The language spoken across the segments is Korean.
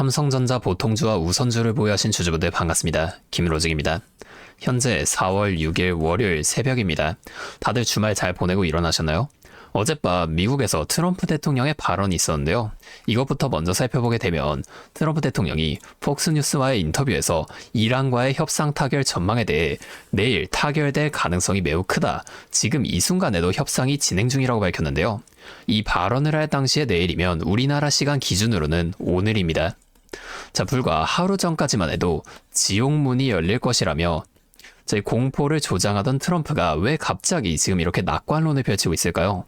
삼성전자 보통주와 우선주를 보유하신 주주분들 반갑습니다. 김로직입니다. 현재 4월 6일 월요일 새벽입니다. 다들 주말 잘 보내고 일어나셨나요? 어젯밤 미국에서 트럼프 대통령의 발언이 있었는데요. 이것부터 먼저 살펴보게 되면 트럼프 대통령이 폭스뉴스와의 인터뷰에서 이란과의 협상 타결 전망에 대해 내일 타결될 가능성이 매우 크다. 지금 이 순간에도 협상이 진행 중이라고 밝혔는데요. 이 발언을 할 당시에 내일이면 우리나라 시간 기준으로는 오늘입니다. 자, 불과 하루 전까지만 해도 지옥문이 열릴 것이라며 공포를 조장하던 트럼프가 왜 갑자기 지금 이렇게 낙관론을 펼치고 있을까요?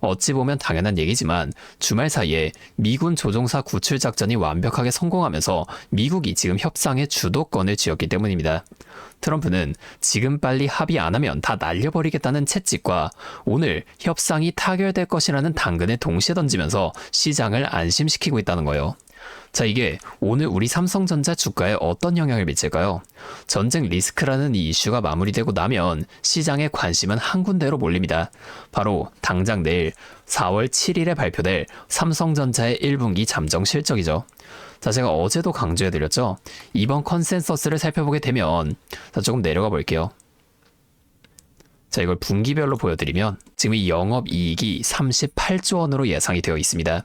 어찌 보면 당연한 얘기지만 주말 사이에 미군 조종사 구출 작전이 완벽하게 성공하면서 미국이 지금 협상의 주도권을 쥐었기 때문입니다. 트럼프는 지금 빨리 합의 안 하면 다 날려버리겠다는 채찍과 오늘 협상이 타결될 것이라는 당근을 동시에 던지면서 시장을 안심시키고 있다는 거예요. 자, 이게 오늘 우리 삼성전자 주가에 어떤 영향을 미칠까요? 전쟁 리스크라는 이 이슈가 마무리되고 나면 시장의 관심은 한 군데로 몰립니다. 바로 당장 내일 4월 7일에 발표될 삼성전자의 1분기 잠정 실적이죠. 자, 제가 어제도 강조해드렸죠. 이번 컨센서스를 살펴보게 되면 조금 내려가 볼게요. 자, 이걸 분기별로 보여드리면 지금 이 영업이익이 38조 원으로 예상이 되어 있습니다.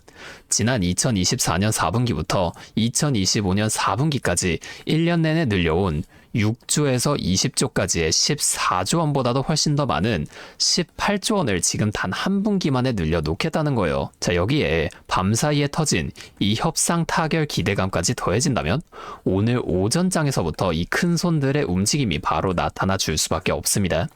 지난 2024년 4분기부터 2025년 4분기까지 1년 내내 늘려온 6조에서 20조까지의 14조 원보다도 훨씬 더 많은 18조 원을 지금 단 한 분기 만에 늘려놓겠다는 거예요. 자, 여기에 밤사이에 터진 이 협상 타결 기대감까지 더해진다면 오늘 오전장에서부터 이 큰 손들의 움직임이 바로 나타나 줄 수밖에 없습니다.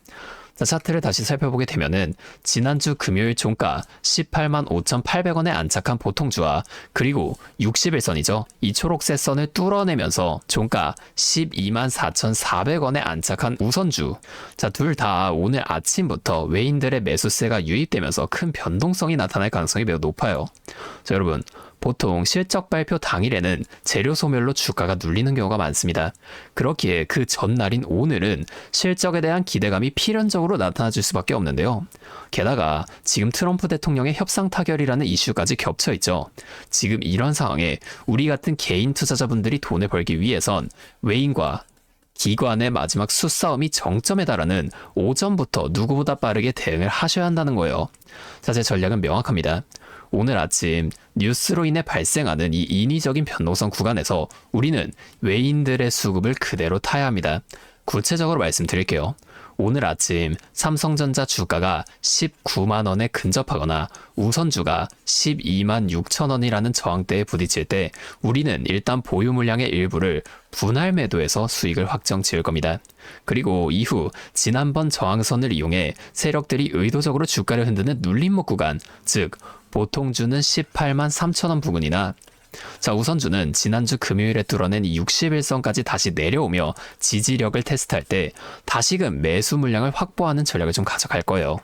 자, 차트를 다시 살펴보게 되면은 지난주 금요일 종가 18만 5,800원에 안착한 보통주와 그리고 60일선이죠. 이 초록색 선을 뚫어내면서 종가 12만 4,400원에 안착한 우선주. 자, 둘 다 오늘 아침부터 외인들의 매수세가 유입되면서 큰 변동성이 나타날 가능성이 매우 높아요. 자, 여러분. 보통 실적 발표 당일에는 재료 소멸로 주가가 눌리는 경우가 많습니다. 그렇기에 그 전날인 오늘은 실적에 대한 기대감이 필연적으로 나타나줄 수밖에 없는데요. 게다가 지금 트럼프 대통령의 협상 타결이라는 이슈까지 겹쳐 있죠. 지금 이런 상황에 우리 같은 개인 투자자분들이 돈을 벌기 위해선 외인과 기관의 마지막 수싸움이 정점에 달하는 오전부터 누구보다 빠르게 대응을 하셔야 한다는 거예요. 자, 제 전략은 명확합니다. 오늘 아침 뉴스로 인해 발생하는 이 인위적인 변동성 구간에서 우리는 외인들의 수급을 그대로 타야 합니다. 구체적으로 말씀드릴게요. 오늘 아침 삼성전자 주가가 19만 원에 근접하거나 우선주가 12만 6천 원이라는 저항대에 부딪힐 때 우리는 일단 보유 물량의 일부를 분할 매도해서 수익을 확정 지을 겁니다. 그리고 이후 지난번 저항선을 이용해 세력들이 의도적으로 주가를 흔드는 눌림목 구간, 즉 보통주는 18만 3천 원 부근이나 자, 우선주는 지난주 금요일에 뚫어낸 60일선까지 다시 내려오며 지지력을 테스트할 때 다시금 매수 물량을 확보하는 전략을 좀 가져갈 거예요.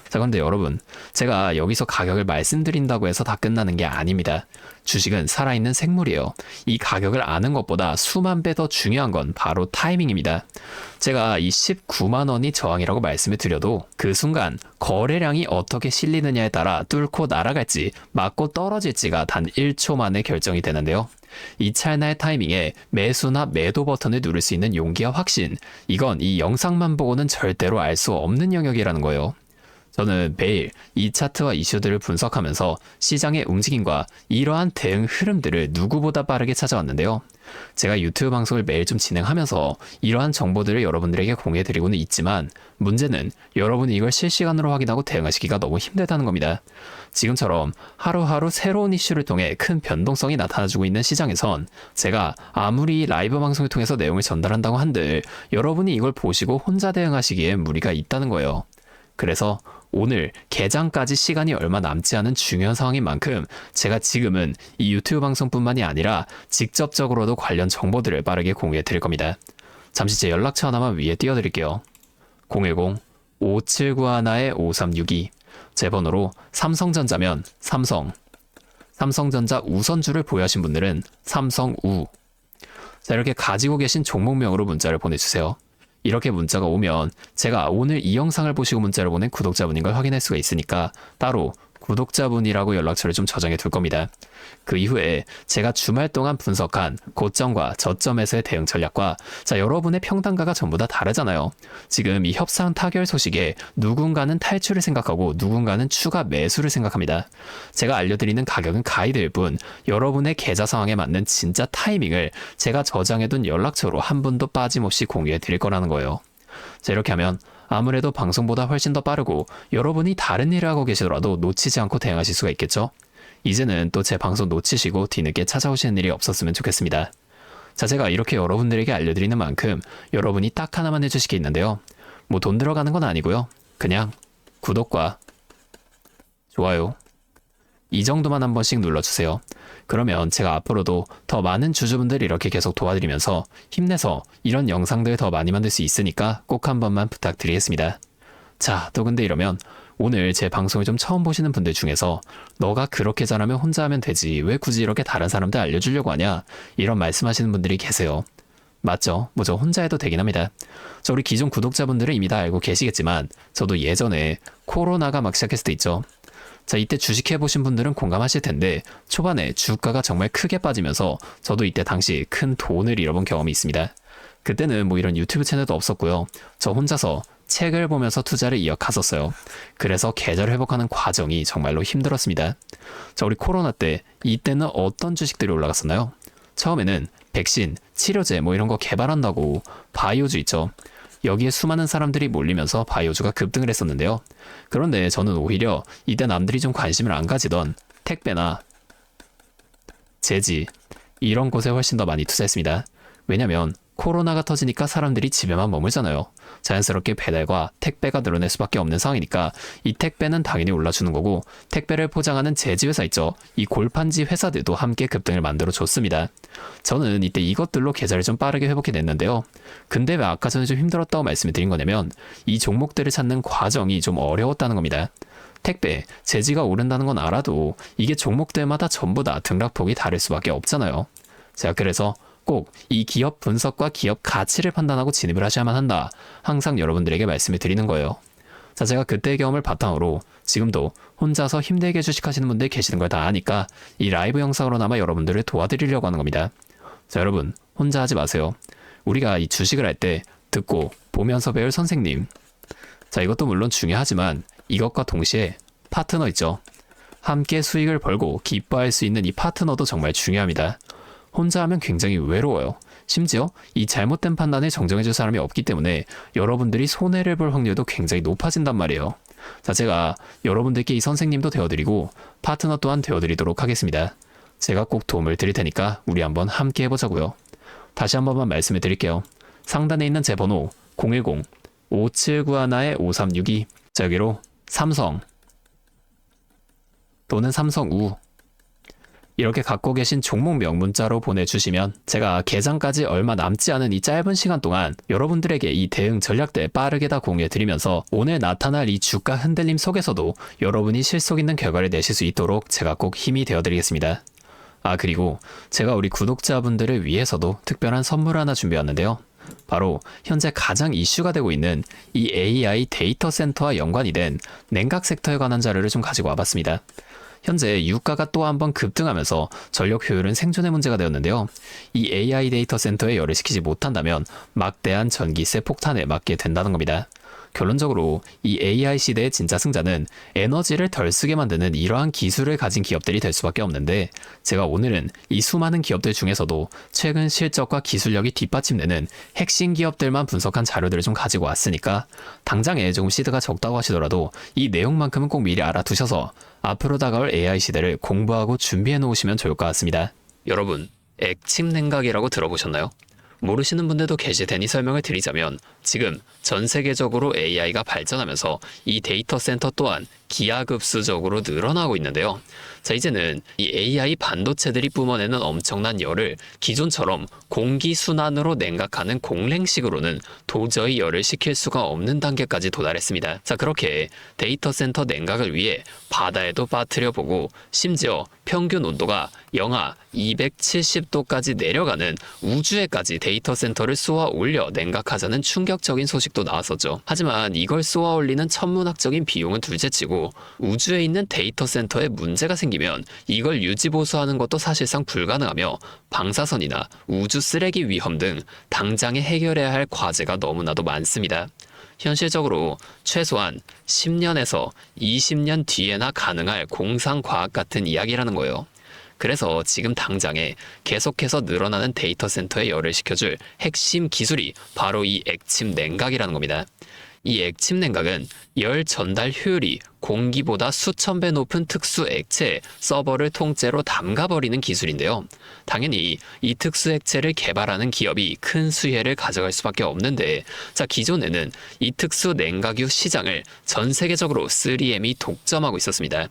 자, 그런데 여러분, 제가 여기서 가격을 말씀드린다고 해서 다 끝나는 게 아닙니다. 주식은 살아있는 생물이에요. 이 가격을 아는 것보다 수만 배 더 중요한 건 바로 타이밍입니다. 제가 이 19만 원이 저항이라고 말씀을 드려도 그 순간 거래량이 어떻게 실리느냐에 따라 뚫고 날아갈지 맞고 떨어질지가 단 1초 만에 결정이 되는데요. 이 찰나의 타이밍에 매수나 매도 버튼을 누를 수 있는 용기와 확신, 이건 이 영상만 보고는 절대로 알 수 없는 영역이라는 거예요. 저는 매일 이 차트와 이슈들을 분석하면서 시장의 움직임과 이러한 대응 흐름들을 누구보다 빠르게 찾아왔는데요. 제가 유튜브 방송을 매일 좀 진행하면서 이러한 정보들을 여러분들에게 공유해드리고는 있지만 문제는 여러분이 이걸 실시간으로 확인하고 대응하시기가 너무 힘들다는 겁니다. 지금처럼 하루하루 새로운 이슈를 통해 큰 변동성이 나타나주고 있는 시장에선 제가 아무리 라이브 방송을 통해서 내용을 전달한다고 한들 여러분이 이걸 보시고 혼자 대응하시기에 무리가 있다는 거예요. 그래서 오늘 개장까지 시간이 얼마 남지 않은 중요한 상황인 만큼 제가 지금은 이 유튜브 방송뿐만이 아니라 직접적으로도 관련 정보들을 빠르게 공유해 드릴 겁니다. 잠시 제 연락처 하나만 위에 띄워드릴게요. 010-5791-5362 제 번호로 삼성전자면 삼성전자 우선주를 보유하신 분들은 삼성우. 자, 이렇게 가지고 계신 종목명으로 문자를 보내주세요. 이렇게 문자가 오면 제가 오늘 이 영상을 보시고 문자를 보낸 구독자분인 걸 확인할 수가 있으니까 따로 구독자분이라고 연락처를 좀 저장해 둘 겁니다. 그 이후에 제가 주말 동안 분석한 고점과 저점에서의 대응 전략과 여러분의 평단가가 전부 다 다르잖아요. 지금 이 협상 타결 소식에 누군가는 탈출을 생각하고 누군가는 추가 매수를 생각합니다. 제가 알려드리는 가격은 가이드일 뿐 여러분의 계좌 상황에 맞는 진짜 타이밍을 제가 저장해둔 연락처로 한 분도 빠짐없이 공유해 드릴 거라는 거예요. 자, 이렇게 하면 아무래도 방송보다 훨씬 더 빠르고 여러분이 다른 일을 하고 계시더라도 놓치지 않고 대응하실 수가 있겠죠? 이제는 또 제 방송 놓치시고 뒤늦게 찾아오시는 일이 없었으면 좋겠습니다. 자, 제가 이렇게 여러분들에게 알려드리는 만큼 여러분이 딱 하나만 해주실 게 있는데요. 뭐 돈 들어가는 건 아니고요. 그냥 구독과 좋아요 이 정도만 한 번씩 눌러주세요. 그러면 제가 앞으로도 더 많은 주주분들 이렇게 계속 도와드리면서 힘내서 이런 영상들 더 많이 만들 수 있으니까 꼭 한 번만 부탁드리겠습니다. 자, 또 근데 이러면 오늘 제 방송을 좀 처음 보시는 분들 중에서 너가 그렇게 잘하면 혼자 하면 되지 왜 굳이 이렇게 다른 사람들 알려주려고 하냐 이런 말씀하시는 분들이 계세요. 맞죠? 뭐 저 혼자 해도 되긴 합니다. 저 우리 기존 구독자분들은 이미 다 알고 계시겠지만 저도 예전에 코로나가 막 시작했을 때 있죠. 자, 이때 주식해보신 분들은 공감하실 텐데 초반에 주가가 정말 크게 빠지면서 저도 이때 당시 큰 돈을 잃어본 경험이 있습니다. 그때는 뭐 이런 유튜브 채널도 없었고요. 저 혼자서 책을 보면서 투자를 이어갔었어요. 그래서 계좌를 회복하는 과정이 정말로 힘들었습니다. 자, 우리 코로나 때 이때는 어떤 주식들이 올라갔었나요? 처음에는 백신, 치료제 뭐 이런 거 개발한다고 바이오주 있죠. 여기에 수많은 사람들이 몰리면서 바이오주가 급등을 했었는데요. 그런데 저는 오히려 이때 남들이 좀 관심을 안 가지던 택배나 제지 이런 곳에 훨씬 더 많이 투자했습니다. 왜냐면 코로나가 터지니까 사람들이 집에만 머물잖아요. 자연스럽게 배달과 택배가 늘어날 수밖에 없는 상황이니까 이 택배는 당연히 올라주는 거고 택배를 포장하는 제지회사 있죠. 이 골판지 회사들도 함께 급등을 만들어줬습니다. 저는 이때 이것들로 계좌를 좀 빠르게 회복해냈는데요. 근데 왜 아까 전에 좀 힘들었다고 말씀을 드린 거냐면 이 종목들을 찾는 과정이 좀 어려웠다는 겁니다. 택배, 제지가 오른다는 건 알아도 이게 종목들마다 전부 다 등락폭이 다를 수밖에 없잖아요. 제가 그래서 꼭 이 기업 분석과 기업 가치를 판단하고 진입을 하셔야만 한다. 항상 여러분들에게 말씀을 드리는 거예요. 자, 제가 그때의 경험을 바탕으로 지금도 혼자서 힘들게 주식하시는 분들 계시는 걸 다 아니까 이 라이브 영상으로나마 여러분들을 도와드리려고 하는 겁니다. 자, 여러분 혼자 하지 마세요. 우리가 이 주식을 할 때 듣고 보면서 배울 선생님. 자, 이것도 물론 중요하지만 이것과 동시에 파트너 있죠. 함께 수익을 벌고 기뻐할 수 있는 이 파트너도 정말 중요합니다. 혼자 하면 굉장히 외로워요. 심지어 이 잘못된 판단을 정정해줄 사람이 없기 때문에 여러분들이 손해를 볼 확률도 굉장히 높아진단 말이에요. 자, 제가 여러분들께 이 선생님도 되어드리고 파트너 또한 되어드리도록 하겠습니다. 제가 꼭 도움을 드릴 테니까 우리 한번 함께 해보자고요. 다시 한 번만 말씀을 드릴게요. 상단에 있는 제 번호 010-5791-5362 자, 여기로 삼성 또는 삼성우 이렇게 갖고 계신 종목명 문자로 보내주시면 제가 개장까지 얼마 남지 않은 이 짧은 시간 동안 여러분들에게 이 대응 전략들 빠르게 다 공유해드리면서 오늘 나타날 이 주가 흔들림 속에서도 여러분이 실속 있는 결과를 내실 수 있도록 제가 꼭 힘이 되어드리겠습니다. 아, 그리고 제가 우리 구독자분들을 위해서도 특별한 선물 하나 준비했는데요. 바로 현재 가장 이슈가 되고 있는 이 AI 데이터 센터와 연관이 된 냉각 섹터에 관한 자료를 좀 가지고 와봤습니다. 현재 유가가 또 한 번 급등하면서 전력 효율은 생존의 문제가 되었는데요. 이 AI 데이터 센터에 열을 식히지 못한다면 막대한 전기세 폭탄에 맞게 된다는 겁니다. 결론적으로 이 AI 시대의 진짜 승자는 에너지를 덜 쓰게 만드는 이러한 기술을 가진 기업들이 될 수밖에 없는데 제가 오늘은 이 수많은 기업들 중에서도 최근 실적과 기술력이 뒷받침되는 핵심 기업들만 분석한 자료들을 좀 가지고 왔으니까 당장에 조금 시드가 적다고 하시더라도 이 내용만큼은 꼭 미리 알아두셔서 앞으로 다가올 AI 시대를 공부하고 준비해 놓으시면 좋을 것 같습니다. 여러분, 액침 냉각이라고 들어보셨나요? 모르시는 분들도 계실 테니 설명을 드리자면 지금 전 세계적으로 AI가 발전하면서 이 데이터 센터 또한 기하급수적으로 늘어나고 있는데요. 자, 이제는 이 AI 반도체들이 뿜어내는 엄청난 열을 기존처럼 공기순환으로 냉각하는 공랭식으로는 도저히 열을 식힐 수가 없는 단계까지 도달했습니다. 자, 그렇게 데이터 센터 냉각을 위해 바다에도 빠뜨려보고 심지어 평균 온도가 영하 270도까지 내려가는 우주에까지 데이터 센터를 쏘아 올려 냉각하자는 충격적인 소식도 나왔었죠. 하지만 이걸 쏘아 올리는 천문학적인 비용은 둘째치고 상식적으로 우주에 있는 데이터 센터에 문제가 생기면 이걸 유지보수하는 것도 사실상 불가능하며 방사선이나 우주 쓰레기 위험 등 당장에 해결해야 할 과제가 너무나도 많습니다. 현실적으로 최소한 10년에서 20년 뒤에나 가능할 공상과학 같은 이야기라는 거예요. 그래서 지금 당장에 계속해서 늘어나는 데이터 센터에 열을 식혀줄 핵심 기술이 바로 이 액침 냉각이라는 겁니다. 이 액침 냉각은 열 전달 효율이 공기보다 수천 배 높은 특수 액체에 서버를 통째로 담가버리는 기술인데요. 당연히 이 특수 액체를 개발하는 기업이 큰 수혜를 가져갈 수밖에 없는데, 기존에는 이 특수 냉각유 시장을 전 세계적으로 3M이 독점하고 있었습니다.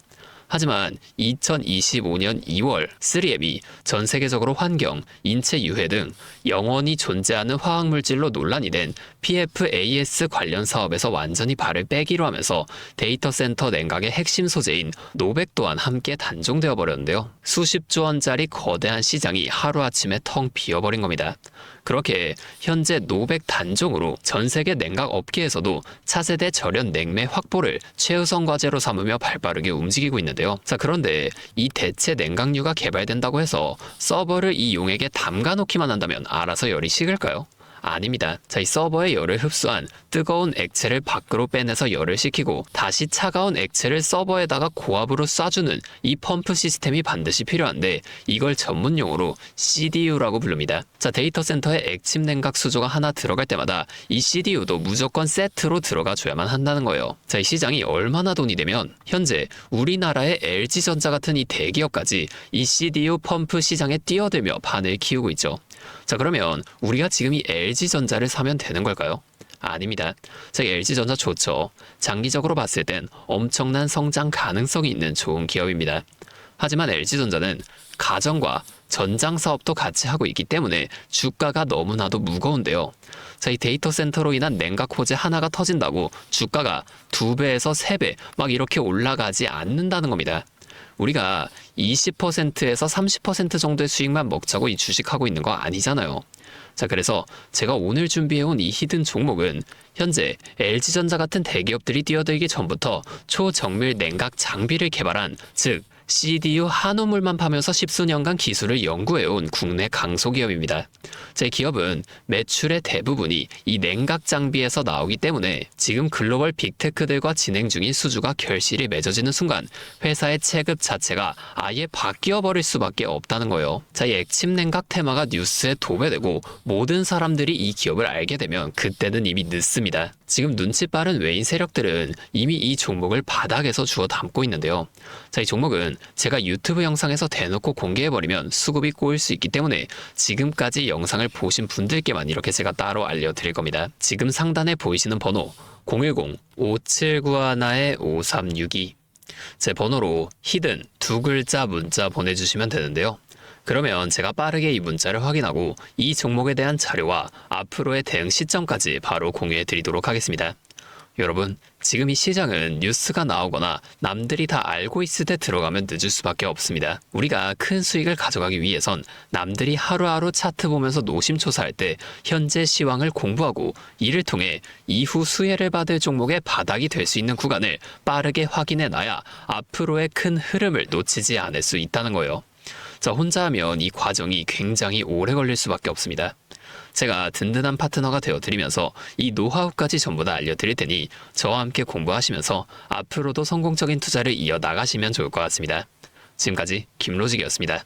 하지만 2025년 2월 3M이 전 세계적으로 환경, 인체 유해 등 영원히 존재하는 화학물질로 논란이 된 PFAS 관련 사업에서 완전히 발을 빼기로 하면서 데이터 센터 냉각의 핵심 소재인 노백 또한 함께 단종되어 버렸는데요. 수십조 원짜리 거대한 시장이 하루아침에 텅 비어버린 겁니다. 그렇게 현재 노백 단종으로 전 세계 냉각 업계에서도 차세대 절연 냉매 확보를 최우선 과제로 삼으며 발빠르게 움직이고 있는데요. 그런데 이 대체 냉각유가 개발된다고 해서 서버를 이 용액에 담가 놓기만 한다면 알아서 열이 식을까요? 아닙니다. 이 서버의 열을 흡수한 뜨거운 액체를 밖으로 빼내서 열을 식히고 다시 차가운 액체를 서버에다가 고압으로 쏴주는 이 펌프 시스템이 반드시 필요한데, 이걸 전문용어로 CDU라고 부릅니다. 데이터 센터에 액침 냉각 수조가 하나 들어갈 때마다 이 CDU도 무조건 세트로 들어가 줘야만 한다는 거예요. 이 시장이 얼마나 돈이 되면 현재 우리나라의 LG전자 같은 이 대기업까지 이 CDU 펌프 시장에 뛰어들며 판을 키우고 있죠. 그러면 우리가 지금 이 LG전자를 사면 되는 걸까요? 아닙니다. LG전자 좋죠. 장기적으로 봤을 땐 엄청난 성장 가능성이 있는 좋은 기업입니다. 하지만 LG전자는 가전과 전장 사업도 같이 하고 있기 때문에 주가가 너무나도 무거운데요. 이 데이터 센터로 인한 냉각 호재 하나가 터진다고 주가가 2배에서 3배 막 이렇게 올라가지 않는다는 겁니다. 우리가 20%에서 30% 정도의 수익만 먹자고 이 주식하고 있는 거 아니잖아요. 그래서 제가 오늘 준비해온 이 히든 종목은 현재 LG전자 같은 대기업들이 뛰어들기 전부터 초정밀 냉각 장비를 개발한, 즉 CDU 한우물만 파면서 십수년간 기술을 연구해온 국내 강소기업입니다. 제 기업은 매출의 대부분이 이 냉각 장비에서 나오기 때문에 지금 글로벌 빅테크들과 진행 중인 수주가 결실이 맺어지는 순간 회사의 체급 자체가 아예 바뀌어 버릴 수밖에 없다는 거예요. 이 액침 냉각 테마가 뉴스에 도배되고 모든 사람들이 이 기업을 알게 되면 그때는 이미 늦습니다. 지금 눈치 빠른 외인 세력들은 이미 이 종목을 바닥에서 주워 담고 있는데요. 이 종목은 제가 유튜브 영상에서 대놓고 공개해버리면 수급이 꼬일 수 있기 때문에 지금까지 영상을 보신 분들께만 이렇게 제가 따로 알려드릴 겁니다. 지금 상단에 보이시는 번호 010-5791-5362 제 번호로 히든 2글자 문자 보내주시면 되는데요. 그러면 제가 빠르게 이 문자를 확인하고 이 종목에 대한 자료와 앞으로의 대응 시점까지 바로 공유해 드리도록 하겠습니다. 여러분, 지금 이 시장은 뉴스가 나오거나 남들이 다 알고 있을 때 들어가면 늦을 수밖에 없습니다. 우리가 큰 수익을 가져가기 위해선 남들이 하루하루 차트 보면서 노심초사할 때 현재 시황을 공부하고 이를 통해 이후 수혜를 받을 종목의 바닥이 될 수 있는 구간을 빠르게 확인해 놔야 앞으로의 큰 흐름을 놓치지 않을 수 있다는 거예요. 혼자 하면 이 과정이 굉장히 오래 걸릴 수밖에 없습니다. 제가 든든한 파트너가 되어드리면서 이 노하우까지 전부 다 알려드릴 테니 저와 함께 공부하시면서 앞으로도 성공적인 투자를 이어나가시면 좋을 것 같습니다. 지금까지 김로직이었습니다.